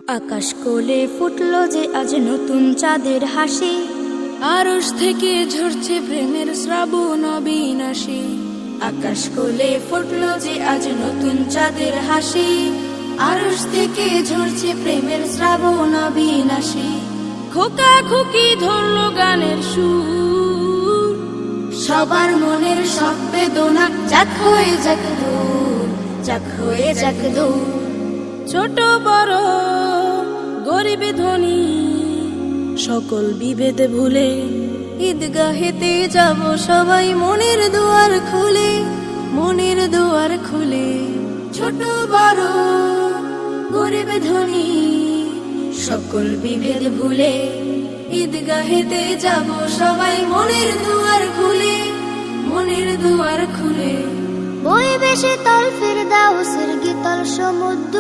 আকাশ কোলে ফুটলো যে আজ নতুন চাঁদের হাসি, আরশ থেকে ঝরছে প্রেমের শ্রাবণ অবিনাশী। আকাশ কোলে ফুটলো যে আজ নতুন চাঁদের হাসি, আরশ থেকে ঝরছে প্রেমের শ্রাবণ অবিনাশী। খোকা খুকি ধরলো গানের সুর, সবার মনের সব বেদনা যাক হয়ে যাক দূর, যাক হয়ে যাক দূর। ছোট বড় গরিব ধনী সকল বিভেদ ভুলে ঈদগাহেতে যাব সবাই মনের দুয়ার খুলে, মনের দুয়ার খুলে। ছোট বড় গরিব ধনী সকল বিভেদ ভুলে ঈদগাহেতে যাব সবাই মনের দুয়ার খুলে, মনের দুয়ার খুলে। বইবে শীতল ফিরদাউসের গীতল সমুদ্র,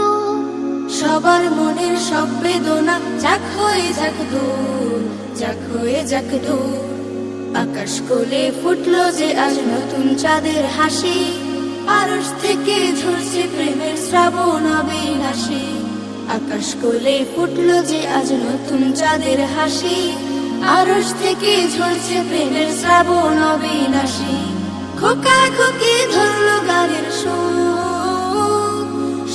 সবার মনের সব বেদনা যাক হয়ে যাক দূর, যাক হয়ে যাক দূর। আকাশ কোলে ফুটলো যে আজ নতুন চাঁদের হাসি, আরশ থেকে ঝরছে প্রেমের শ্রাবণ অবিনাশী। আকাশ কোলে ফুটলো যে আজ নতুন চাঁদের হাসি, আরশ থেকে ঝরছে প্রেমের শ্রাবণ অবিনাশী। খোকা খুকি ধরলো গানের সুর,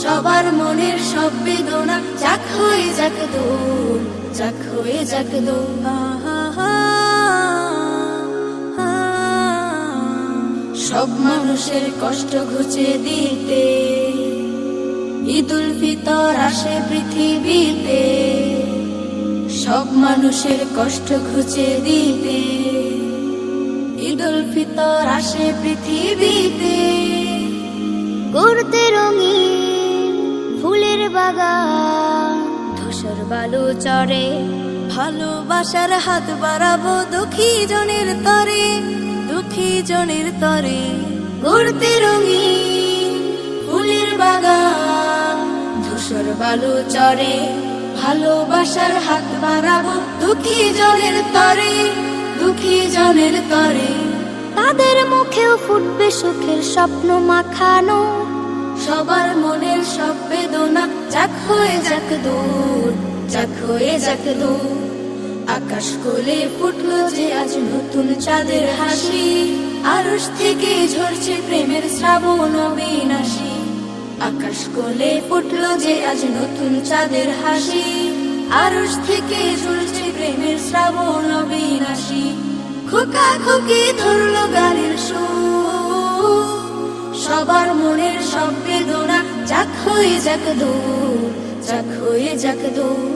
সবার মনের সব বেদনা যাক হয়ে যাক দূর, যাক হয়ে যাক দূর। সব মানুষের কষ্ট ঘুচে দিতে ঈদুল ফিতর আসে পৃথিবীতে, সব মানুষের কষ্ট ঘুচে দিতে ঈদুল ফিতর আসে পৃথিবীতে। করতে রঙিন ফুলের বাগান, ধূসর বালু চড়ে ভালোবাসার হাত বাড়াবো দুঃখী জনের তরে, দুঃখী জনের তরে। ঘুরতে রঙিন ফুলের বাগান, ধূসর বালু চড়ে ভালোবাসার হাত বাড়াবো দুঃখী জনের তরে, দুঃখী জনের তরে। তাদের মুখেও ফুটবে সুখের স্বপ্ন মাখানো, সবার মনের সব বেদনা যাক হয়ে যাক দূর, যাক হয়ে যাক দূর। আকাশ কোলে ফুটলো যে আজ নতুন চাঁদের হাসি, আরশ থেকে ঝরছে প্রেমের শ্রাবণ অবিনাশী। আকাশ কোলে ফুটলো যে আজ নতুন চাঁদের হাসি, আরশ থেকে ঝরছে প্রেমের শ্রাবণ অবিনাশী। খোকা খুকি ধরলো গানের সুর, সবার মনের সব বেদনা যাক হয়ে যাক দূর, যাক হয়ে যাক দূর।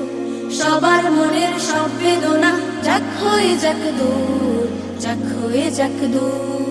সবার মনের সব বেদনা যাক হয়ে যাক দূর, যাক হয়ে যাক দূর।